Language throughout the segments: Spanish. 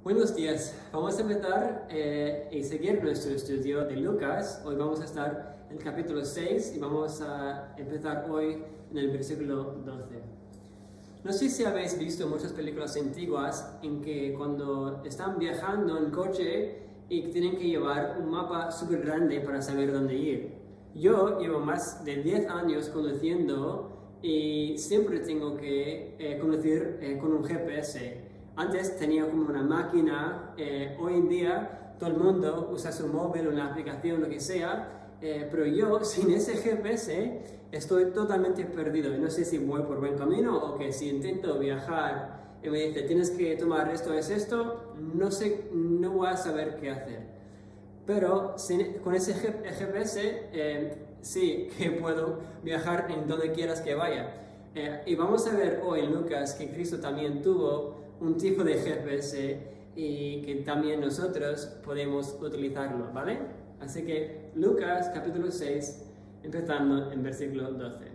Buenos días, vamos a empezar y seguir nuestro estudio de Lucas. Hoy vamos a estar en el capítulo 6 y vamos a empezar hoy en el versículo 12. No sé si habéis visto muchas películas antiguas en que cuando están viajando en coche y tienen que llevar un mapa súper grande para saber dónde ir. Yo llevo más de 10 años conduciendo y siempre tengo que conducir con un GPS. Antes tenía como una máquina, hoy en día todo el mundo usa su móvil, una aplicación, lo que sea, pero yo sin ese GPS estoy totalmente perdido y no sé si voy por buen camino o que si intento viajar y me dice tienes que tomar esto, es esto, no sé, no voy a saber qué hacer. Pero con ese GPS sí que puedo viajar en donde quieras que vaya. Y vamos a ver hoy en Lucas que Cristo también tuvo un tipo de GPS y que también nosotros podemos utilizarlo, ¿vale? Así que Lucas capítulo 6, empezando en versículo 12.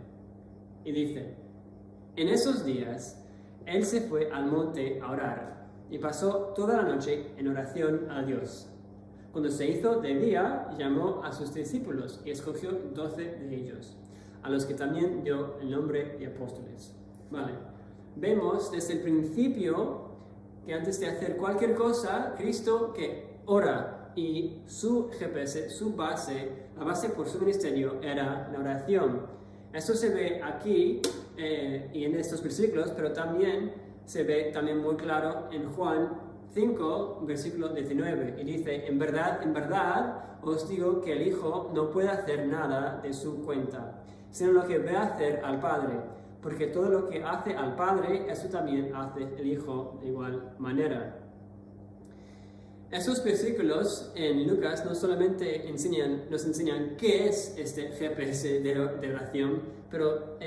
Y dice, en esos días, él se fue al monte a orar y pasó toda la noche en oración a Dios. Cuando se hizo de día, llamó a sus discípulos y escogió 12 de ellos, a los que también dio el nombre de apóstoles. Vale. Vemos desde el principio que antes de hacer cualquier cosa, Cristo que ora y su GPS, su base, la base por su ministerio era la oración. Esto se ve aquí y en estos versículos, pero también se ve también muy claro en Juan 5, versículo 19, y dice, en verdad, os digo que el Hijo no puede hacer nada de su cuenta, sino lo que ve hacer al Padre, porque todo lo que hace al Padre, eso también hace el Hijo de igual manera. Esos versículos en Lucas no solamente nos enseñan qué es este GPS de oración, pero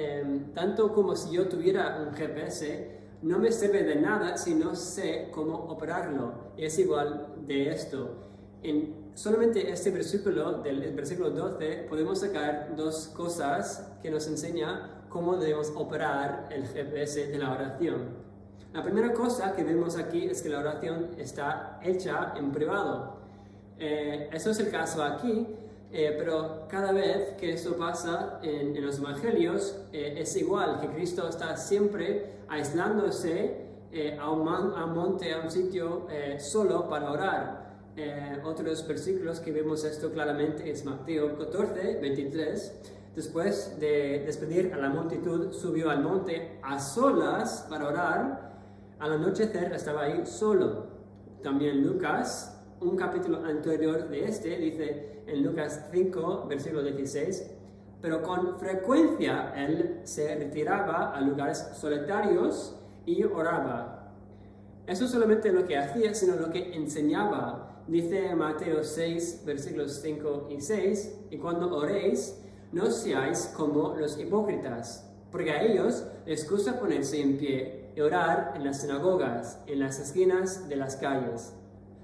tanto como si yo tuviera un GPS, no me sirve de nada si no sé cómo operarlo. Y es igual de esto. En solamente este versículo, del versículo 12, podemos sacar dos cosas que nos enseñan cómo debemos operar el GPS de la oración. La primera cosa que vemos aquí es que la oración está hecha en privado. Eso es el caso aquí, pero cada vez que esto pasa en los evangelios es igual, que Cristo está siempre aislándose a un monte, a un sitio solo para orar. Otros versículos que vemos esto claramente es Mateo 14, 23. Después de despedir a la multitud, subió al monte a solas para orar. Al anochecer estaba ahí solo. También Lucas, un capítulo anterior de este, dice en Lucas 5, versículo 16, pero con frecuencia él se retiraba a lugares solitarios y oraba. Eso es solamente lo que hacía, sino lo que enseñaba. Dice Mateo 6, versículos 5 y 6, y cuando oréis, no seáis como los hipócritas, porque a ellos les gusta ponerse en pie y orar en las sinagogas, en las esquinas de las calles,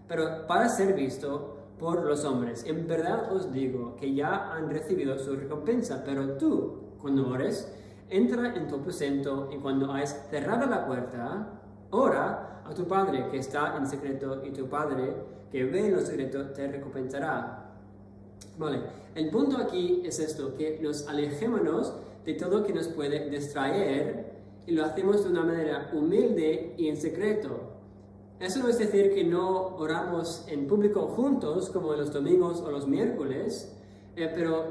pero para ser visto por los hombres. En verdad os digo que ya han recibido su recompensa, pero tú, cuando ores, entra en tu aposento y cuando hayas cerrado la puerta, ora a tu Padre que está en secreto y tu Padre que ve en lo secreto te recompensará. Vale, el punto aquí es esto, que nos alejémonos de todo que nos puede distraer y lo hacemos de una manera humilde y en secreto. Eso no es decir que no oramos en público juntos como los domingos o los miércoles, pero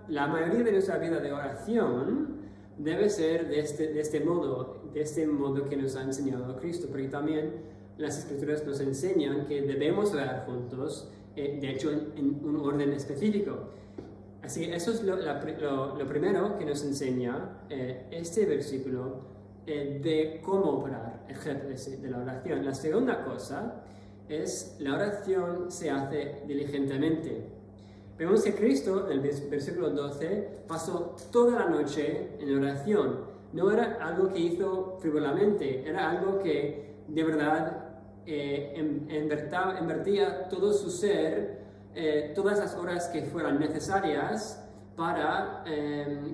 la mayoría de nuestra vida de oración debe ser de este modo que nos ha enseñado Cristo, porque también las Escrituras nos enseñan que debemos orar juntos, de hecho en un orden específico. Así que eso es lo primero que nos enseña este versículo de cómo operar el GPS de la oración. La segunda cosa es la oración se hace diligentemente. Vemos que Cristo, en el versículo 12, pasó toda la noche en oración. No era algo que hizo frivolamente, era algo que de verdad invertía todo su ser, todas las horas que fueran necesarias para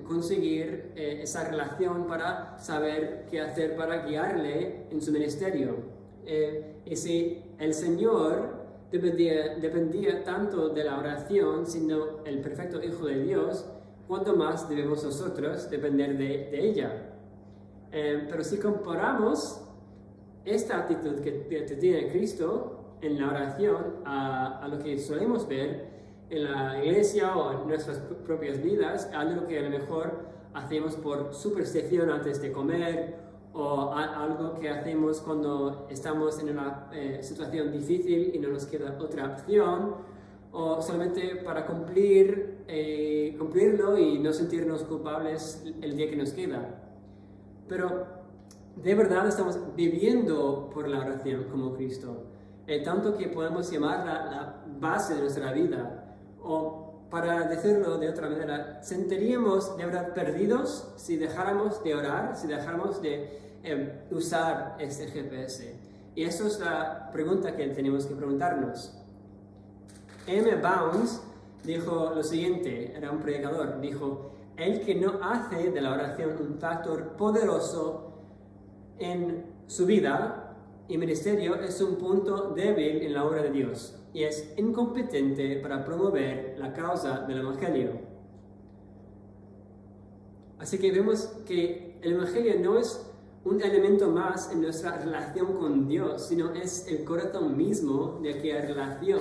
conseguir esa relación, para saber qué hacer, para guiarle en su ministerio. Y si el Señor dependía tanto de la oración, siendo el perfecto Hijo de Dios, ¿cuánto más debemos nosotros depender de ella? Pero si comparamos esta actitud que tiene Cristo en la oración a lo que solemos ver en la iglesia o en nuestras propias vidas, algo que a lo mejor hacemos por superstición antes de comer, o algo que hacemos cuando estamos en una situación difícil y no nos queda otra opción, o solamente para cumplirlo y no sentirnos culpables el día que nos queda. Pero de verdad estamos viviendo por la oración como Cristo, tanto que podemos llamarla la base de nuestra vida. O para decirlo de otra manera, ¿sentiríamos de verdad perdidos si dejáramos de orar, si dejáramos de usar este GPS? Y eso es la pregunta que tenemos que preguntarnos. M. Bounds dijo lo siguiente, era un predicador, dijo: el que no hace de la oración un factor poderoso en su vida y ministerio es un punto débil en la obra de Dios y es incompetente para promover la causa del Evangelio. Así que vemos que el Evangelio no es un elemento más en nuestra relación con Dios, sino es el corazón mismo de aquella relación.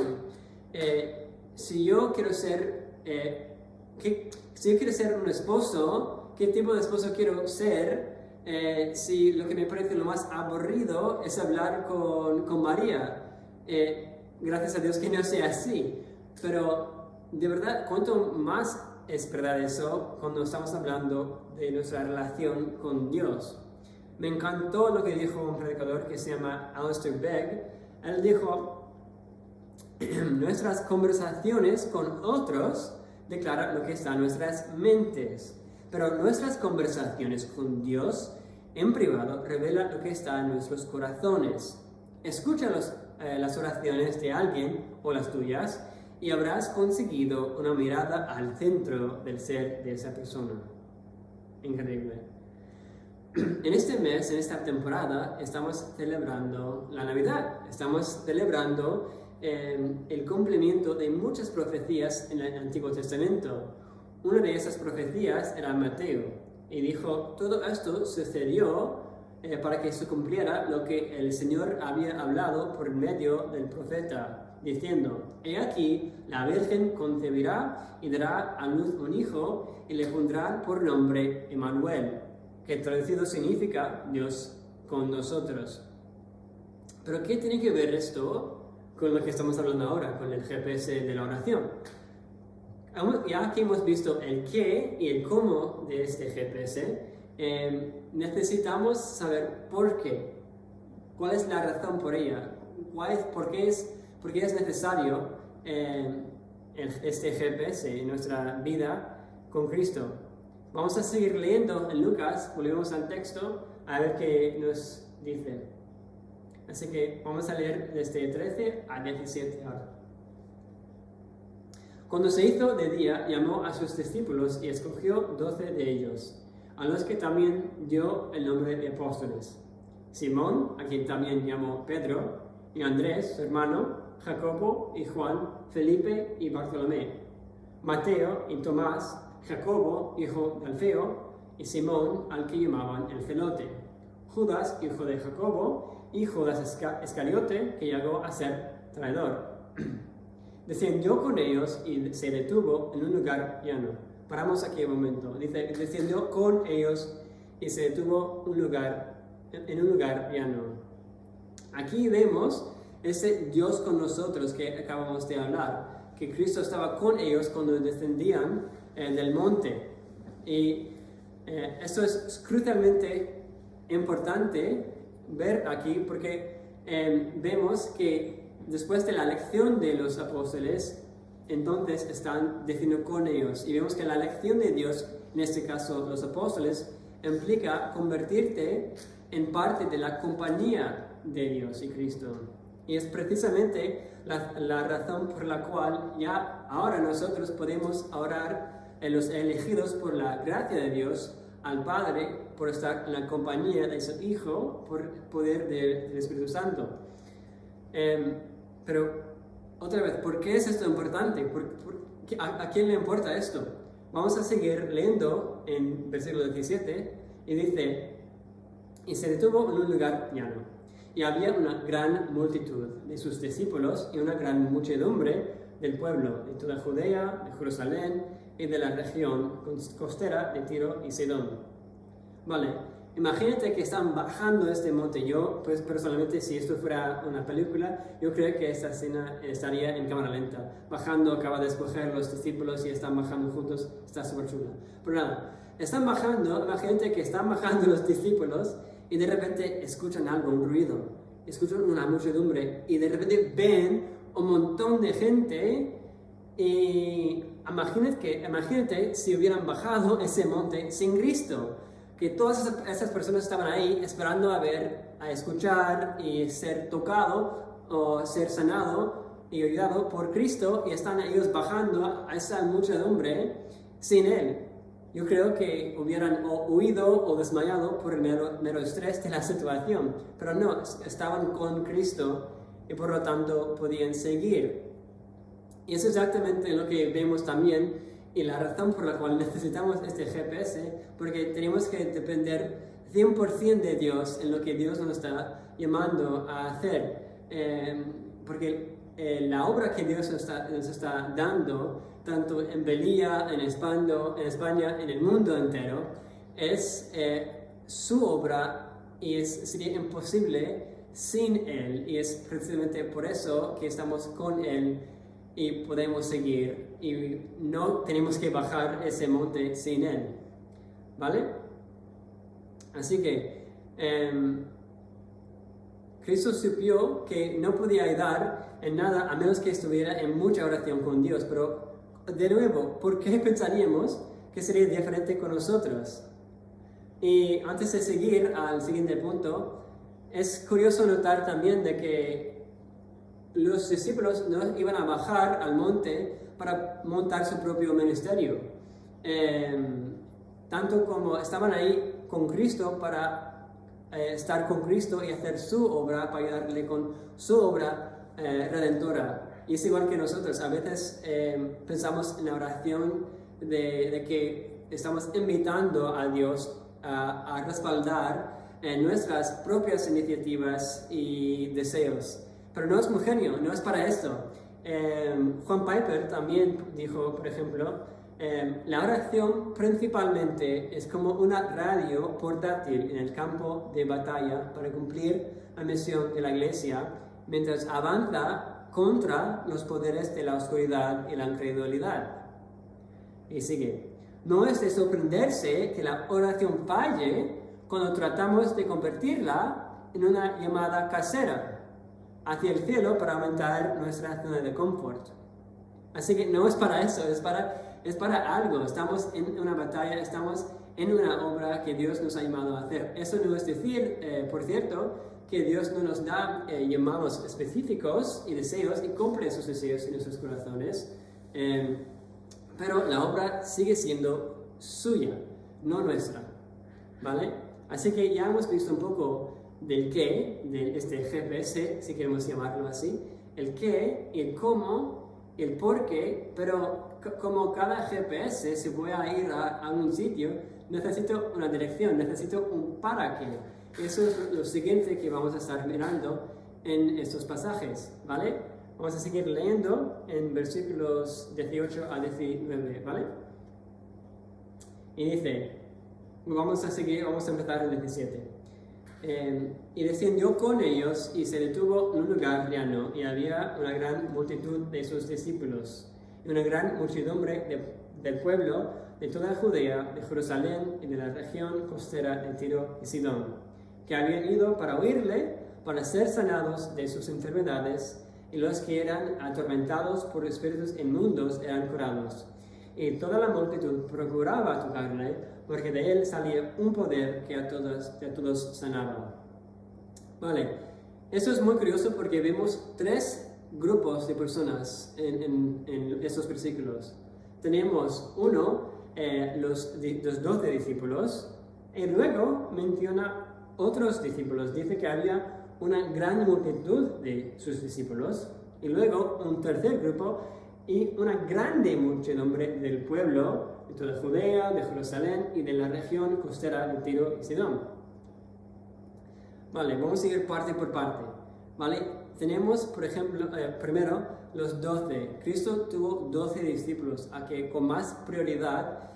Si yo quiero ser un esposo, ¿qué tipo de esposo quiero ser? Si lo que me parece lo más aburrido es hablar con María, gracias a Dios que no sea así. Pero de verdad, ¿cuánto más es verdad eso cuando estamos hablando de nuestra relación con Dios? Me encantó lo que dijo un predicador que se llama Alistair Begg. Él dijo: nuestras conversaciones con otros declaran lo que está en nuestras mentes, pero nuestras conversaciones con Dios en privado revelan lo que está en nuestros corazones. Escucha las oraciones de alguien o las tuyas y habrás conseguido una mirada al centro del ser de esa persona. Increíble. En este mes, en esta temporada, estamos celebrando la Navidad. Estamos celebrando el cumplimiento de muchas profecías en el Antiguo Testamento. Una de esas profecías era Mateo, y dijo: todo esto sucedió para que se cumpliera lo que el Señor había hablado por medio del profeta, diciendo: he aquí, la Virgen concebirá y dará a luz un hijo, y le pondrá por nombre Emmanuel, que traducido significa Dios con nosotros. Pero ¿qué tiene que ver esto con lo que estamos hablando ahora, con el GPS de la oración? Ya que hemos visto el qué y el cómo de este GPS, necesitamos saber por qué. ¿Cuál es la razón por ella? ¿Por qué es necesario este GPS en nuestra vida con Cristo? Vamos a seguir leyendo en Lucas, volvemos al texto a ver qué nos dice. Así que vamos a leer desde 13 a 17 ahora. Cuando se hizo de día, llamó a sus discípulos y escogió 12 de ellos, a los que también dio el nombre de apóstoles: Simón, a quien también llamó Pedro, y Andrés, su hermano, Jacobo y Juan, Felipe y Bartolomé, Mateo y Tomás, Jacobo, hijo de Alfeo, y Simón, al que llamaban el Celote, Judas, hijo de Jacobo, y Judas Iscariote, que llegó a ser traidor. Descendió con ellos y se detuvo en un lugar llano. Paramos aquí un momento. Dice: descendió con ellos y se detuvo en un lugar llano. Aquí vemos ese Dios con nosotros que acabamos de hablar, que Cristo estaba con ellos cuando descendían del monte. Y esto es crucialmente importante ver aquí porque vemos que después de la elección de los apóstoles, entonces están diciendo con ellos. Y vemos que la elección de Dios, en este caso los apóstoles, implica convertirte en parte de la compañía de Dios y Cristo. Y es precisamente la razón por la cual ya ahora nosotros podemos orar en los elegidos por la gracia de Dios al Padre por estar en la compañía de su Hijo por poder del Espíritu Santo. Pero, otra vez, ¿por qué es esto importante? ¿A quién le importa esto? Vamos a seguir leyendo en versículo 17 y dice: y se detuvo en un lugar llano, y había una gran multitud de sus discípulos y una gran muchedumbre del pueblo, de toda Judea, de Jerusalén y de la región costera de Tiro y Sidón. Vale, imagínate que están bajando este monte. Yo, pues personalmente, si esto fuera una película, yo creo que esta escena estaría en cámara lenta. Bajando, acaba de escoger los discípulos y están bajando juntos, está súper chula. Pero nada, están bajando, imagínate que están bajando los discípulos y de repente escuchan algo, un ruido, escuchan una muchedumbre y de repente ven un montón de gente. Y imagínate si hubieran bajado ese monte sin Cristo, que todas esas personas estaban ahí esperando a escuchar y ser tocado o ser sanado y ayudado por Cristo, y están ellos bajando a esa muchedumbre sin Él. Yo creo que hubieran o huido o desmayado por el mero estrés de la situación, pero no, estaban con Cristo y por lo tanto podían seguir. Y eso es exactamente lo que vemos también, y la razón por la cual necesitamos este GPS, porque tenemos que depender 100% de Dios en lo que Dios nos está llamando a hacer. Porque la obra que Dios nos está dando, tanto en Belía, en España, en el mundo entero, es su obra, y sería imposible sin Él, y es precisamente por eso que estamos con Él y podemos seguir, y no tenemos que bajar ese monte sin Él, ¿vale? Así que Cristo supo que no podía ayudar en nada a menos que estuviera en mucha oración con Dios. Pero, de nuevo, ¿por qué pensaríamos que sería diferente con nosotros? Y antes de seguir al siguiente punto, es curioso notar también de que los discípulos no iban a bajar al monte para montar su propio ministerio. Tanto como estaban ahí con Cristo para estar con Cristo y hacer su obra, para ayudarle con su obra redentora. Y es igual que nosotros, a veces pensamos en la oración de que estamos invitando a Dios a respaldar nuestras propias iniciativas y deseos. Pero no es muy genio, no es para esto. John Piper también dijo, por ejemplo, la oración principalmente es como una radio portátil en el campo de batalla para cumplir la misión de la Iglesia mientras avanza contra los poderes de la oscuridad y la incredulidad. Y sigue: no es de sorprenderse que la oración falle cuando tratamos de convertirla en una llamada casera hacia el cielo para aumentar nuestra zona de confort. Así que no es para eso, es para algo. Estamos en una batalla, estamos en una obra que Dios nos ha llamado a hacer. Eso no es decir, por cierto, que Dios no nos da llamados específicos y deseos y cumple esos deseos en nuestros corazones, pero la obra sigue siendo suya, no nuestra, ¿vale? Así que ya hemos visto un poco del qué, de este GPS, si queremos llamarlo así, el qué, el cómo, el por qué, pero como cada GPS, si voy a ir a un sitio, necesito una dirección, necesito un para qué. Eso es lo siguiente que vamos a estar mirando en estos pasajes, ¿vale? Vamos a seguir leyendo en versículos 18 a 19, ¿vale? Y dice, vamos a empezar en 17. Y descendió con ellos y se detuvo en un lugar llano, y había una gran multitud de sus discípulos, y una gran muchedumbre del pueblo, de toda Judea, de Jerusalén y de la región costera de Tiro y Sidón, que habían ido para oírle, para ser sanados de sus enfermedades, y los que eran atormentados por espíritus inmundos eran curados. Y toda la multitud procuraba tocarle, porque de él salía un poder que a todos sanaba. Vale, eso es muy curioso porque vemos tres grupos de personas en estos versículos. Tenemos uno, los 12 discípulos, Y luego menciona otros discípulos. Dice que había una gran multitud de sus discípulos. Y luego un tercer grupo y una grande muchedumbre del pueblo de toda Judea, de Jerusalén y de la región costera de Tiro y Sidón. Vale, vamos a ir parte por parte. Vale, tenemos, por ejemplo, primero los 12. Cristo tuvo 12 discípulos a que con más prioridad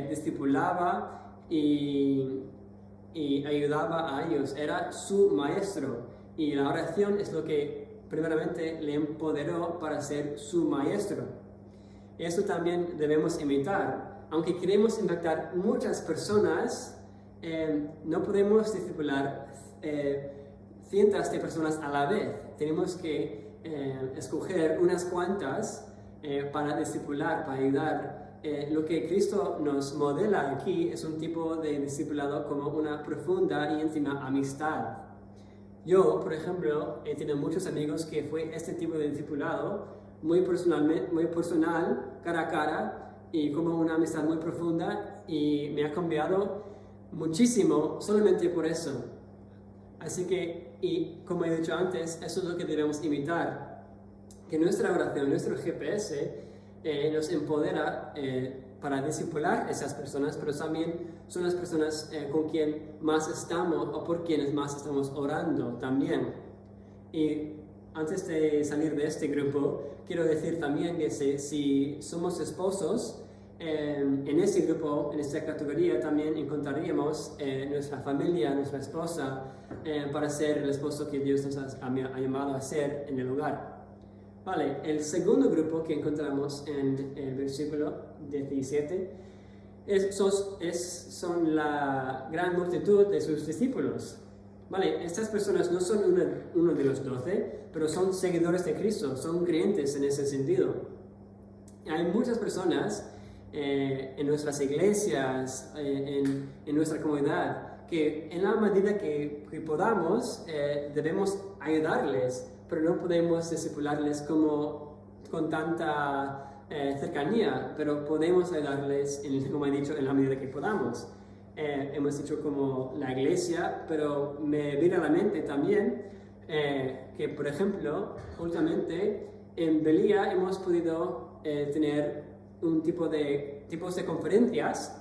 discipulaba y ayudaba a ellos. Era su maestro. Y la oración es lo que primeramente le empoderó para ser su maestro. Eso también debemos imitar. Aunque queremos impactar muchas personas, no podemos discipular cientos de personas a la vez. Tenemos que escoger unas cuantas para discipular, para ayudar. Lo que Cristo nos modela aquí es un tipo de discipulado como una profunda y íntima amistad. Yo, por ejemplo, he tenido muchos amigos que fue este tipo de discipulado muy personal, cara a cara, y como una amistad muy profunda, y me ha cambiado muchísimo solamente por eso. Así que, y como he dicho antes, eso es lo que debemos imitar, que nuestra oración, nuestro GPS, nos empodera para discipular a esas personas, pero también son las personas con quien más estamos o por quienes más estamos orando también. Y antes de salir de este grupo, quiero decir también que si somos esposos, en este grupo, en esta categoría, también encontraríamos nuestra familia, nuestra esposa, para ser el esposo que Dios nos ha llamado a ser en el hogar. Vale, el segundo grupo que encontramos en el versículo 17 son la gran multitud de sus discípulos. Vale, estas personas no son uno de los 12, pero son seguidores de Cristo, son creyentes en ese sentido. Hay muchas personas en nuestras iglesias, en nuestra comunidad, que en la medida que podamos debemos ayudarles, pero no podemos discipularles con tanta cercanía, pero podemos ayudarles, como he dicho, en la medida que podamos. Hemos dicho como la iglesia, pero me viene a la mente también que, por ejemplo, últimamente en Belía hemos podido tener tipos de conferencias,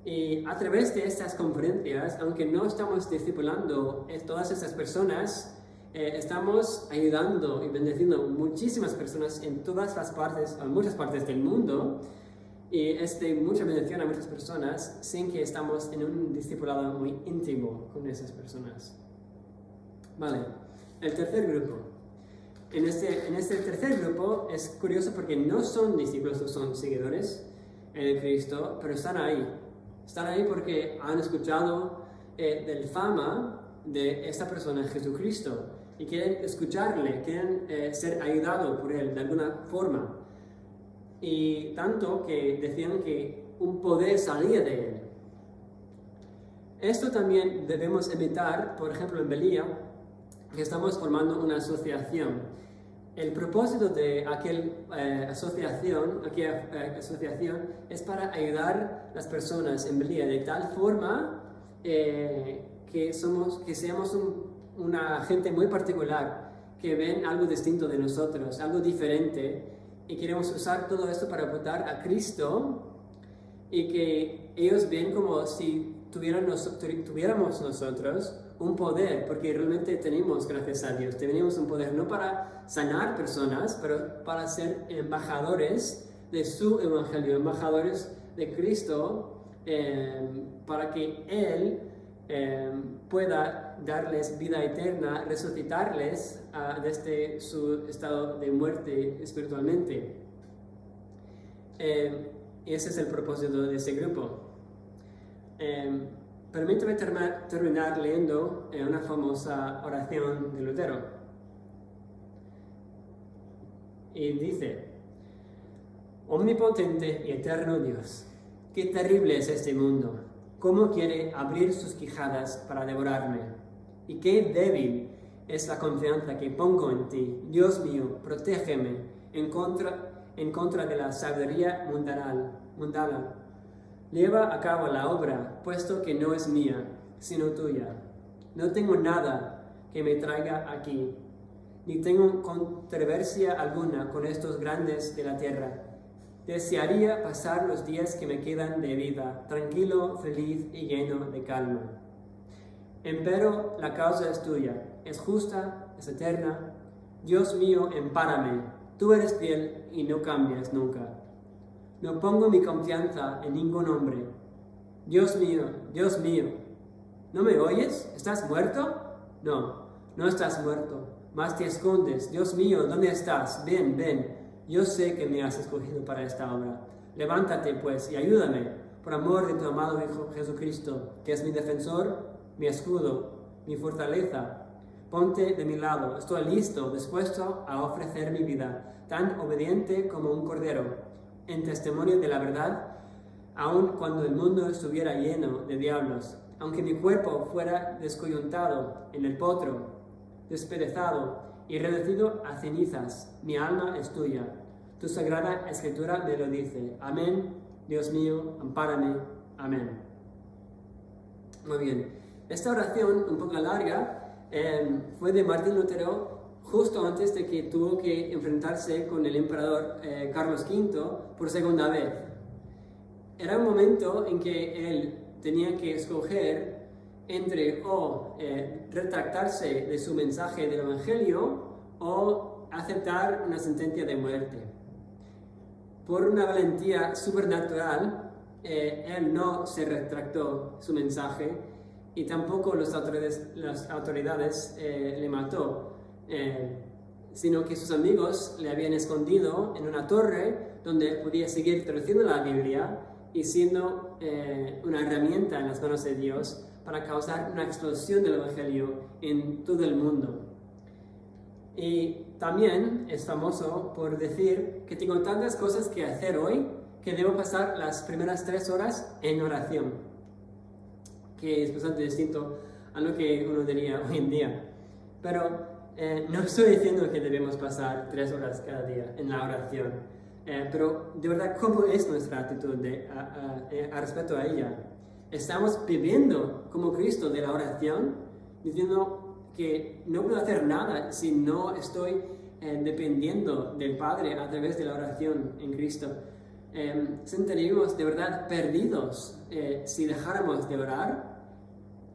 y a través de estas conferencias, aunque no estamos discipulando a todas estas personas, estamos ayudando y bendeciendo muchísimas personas en muchas partes del mundo, y es de mucha bendición a muchas personas sin que estamos en un discipulado muy íntimo con esas personas. Vale, el tercer grupo. En este tercer grupo es curioso porque no son discípulos, no son seguidores de Cristo, pero están ahí. Están ahí porque han escuchado de la fama de esta persona, Jesucristo, y quieren escucharle, quieren ser ayudados por él de alguna forma. Y tanto que decían que un poder salía de él. Esto también debemos evitar, por ejemplo en Belía, que estamos formando una asociación. El propósito de aquella asociación es para ayudar a las personas en Belía de tal forma que seamos una gente muy particular, que ven algo distinto de nosotros, algo diferente, y queremos usar todo esto para apuntar a Cristo, y que ellos ven como si tuviéramos nosotros un poder, porque realmente tenemos, gracias a Dios, tenemos un poder no para sanar personas, pero para ser embajadores de su evangelio, embajadores de Cristo, para que Él pueda darles vida eterna, resucitarles desde su estado de muerte espiritualmente. Ese es el propósito de ese grupo. Permítame terminar leyendo una famosa oración de Lutero. Y dice: Omnipotente y eterno Dios, qué terrible es este mundo. ¿Cómo quiere abrir sus quijadas para devorarme? Y qué débil es la confianza que pongo en ti. Dios mío, protégeme en contra de la sabiduría mundana. Lleva a cabo la obra, puesto que no es mía, sino tuya. No tengo nada que me traiga aquí, ni tengo controversia alguna con estos grandes de la tierra. Desearía pasar los días que me quedan de vida, tranquilo, feliz y lleno de calma. Empero la causa es tuya, es justa, es eterna. Dios mío, empárame, tú eres fiel y no cambias nunca. No pongo mi confianza en ningún hombre. Dios mío, ¿no me oyes? ¿Estás muerto? No, no estás muerto, mas te escondes. Dios mío, ¿dónde estás? Ven, ven. Yo sé que me has escogido para esta obra. Levántate, pues, y ayúdame, por amor de tu amado Hijo Jesucristo, que es mi defensor, mi escudo, mi fortaleza. Ponte de mi lado, estoy listo, dispuesto a ofrecer mi vida, tan obediente como un cordero, en testimonio de la verdad, aun cuando el mundo estuviera lleno de diablos, aunque mi cuerpo fuera descoyuntado en el potro, despedazado y reducido a cenizas, mi alma es tuya. Tu sagrada escritura me lo dice. Amén, Dios mío, ampárame. Amén. Muy bien. Esta oración, un poco larga, fue de Martín Lutero justo antes de que tuvo que enfrentarse con el emperador Carlos V por segunda vez. Era un momento en que él tenía que escoger entre retractarse de su mensaje del Evangelio o aceptar una sentencia de muerte. Por una valentía supernatural, él no se retractó su mensaje y tampoco las autoridades le mató, sino que sus amigos le habían escondido en una torre donde podía seguir traduciendo la Biblia y siendo una herramienta en las manos de Dios para causar una explosión del Evangelio en todo el mundo. Y también es famoso por decir que tengo tantas cosas que hacer hoy que debo pasar las primeras 3 horas en oración, que es bastante distinto a lo que uno diría hoy en día. Pero no estoy diciendo que debemos pasar 3 horas cada día en la oración, pero de verdad, ¿cómo es nuestra actitud respecto a ella? ¿Estamos viviendo como Cristo de la oración, diciendo que no puedo hacer nada si no estoy dependiendo del Padre a través de la oración en Cristo? Sentiríamos de verdad perdidos si dejáramos de orar,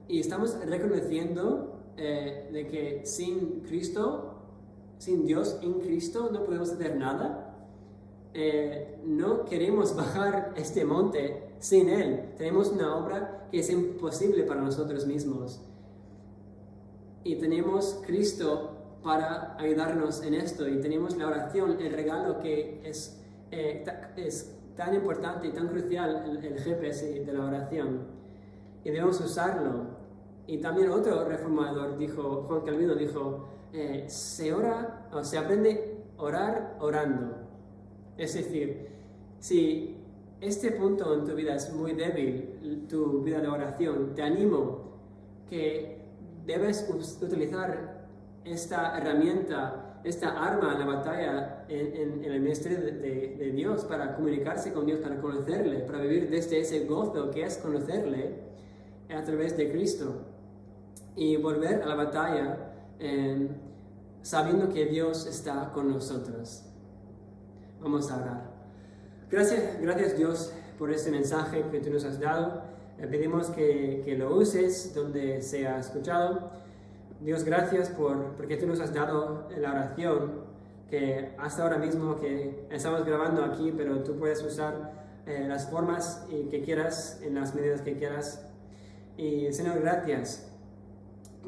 y estamos reconociendo de que sin Cristo, sin Dios en Cristo, no podemos hacer nada. No queremos bajar este monte sin Él. Tenemos una obra que es imposible para nosotros mismos. Y tenemos Cristo para ayudarnos en esto. Y tenemos la oración, el regalo que es tan importante y tan crucial, el GPS de la oración. Y debemos usarlo. Y también otro reformador dijo, Juan Calvino dijo, se aprende a orar orando. Es decir, si este punto en tu vida es muy débil, tu vida de oración, te animo que debes utilizar esta herramienta, esta arma en la batalla en el ministerio de Dios, para comunicarse con Dios, para conocerle, para vivir desde ese gozo que es conocerle a través de Cristo, y volver a la batalla sabiendo que Dios está con nosotros. Vamos a orar. Gracias Dios por este mensaje que tú nos has dado. Pedimos que lo uses donde sea escuchado. Dios, gracias porque tú nos has dado la oración, que hasta ahora mismo que estamos grabando aquí, pero tú puedes usar las formas que quieras, en las medidas que quieras. Y Señor, gracias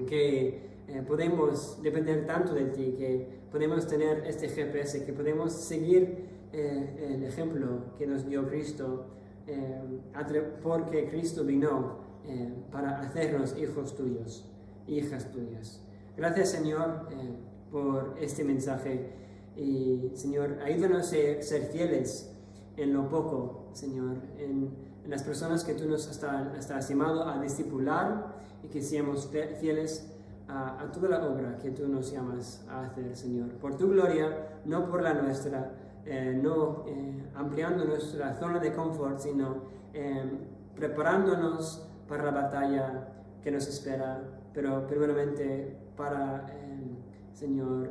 que podemos depender tanto de ti, que podemos tener este GPS, que podemos seguir el ejemplo que nos dio Cristo, porque Cristo vino para hacernos hijos tuyos, hijas tuyas. Gracias, Señor, por este mensaje, y Señor, ayúdanos a ser fieles en lo poco, Señor, en las personas que tú nos has llamado a discipular, y que seamos fieles a toda la obra que tú nos llamas a hacer, Señor, por tu gloria, no por la nuestra. no ampliando nuestra zona de confort, sino preparándonos para la batalla que nos espera, pero primeramente para, Señor,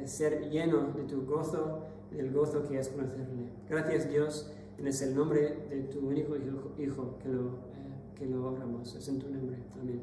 ser lleno de tu gozo, del gozo que es conocerle. Gracias, Dios, es el nombre de tu único Hijo que lo oramos. Es en tu nombre. Amén.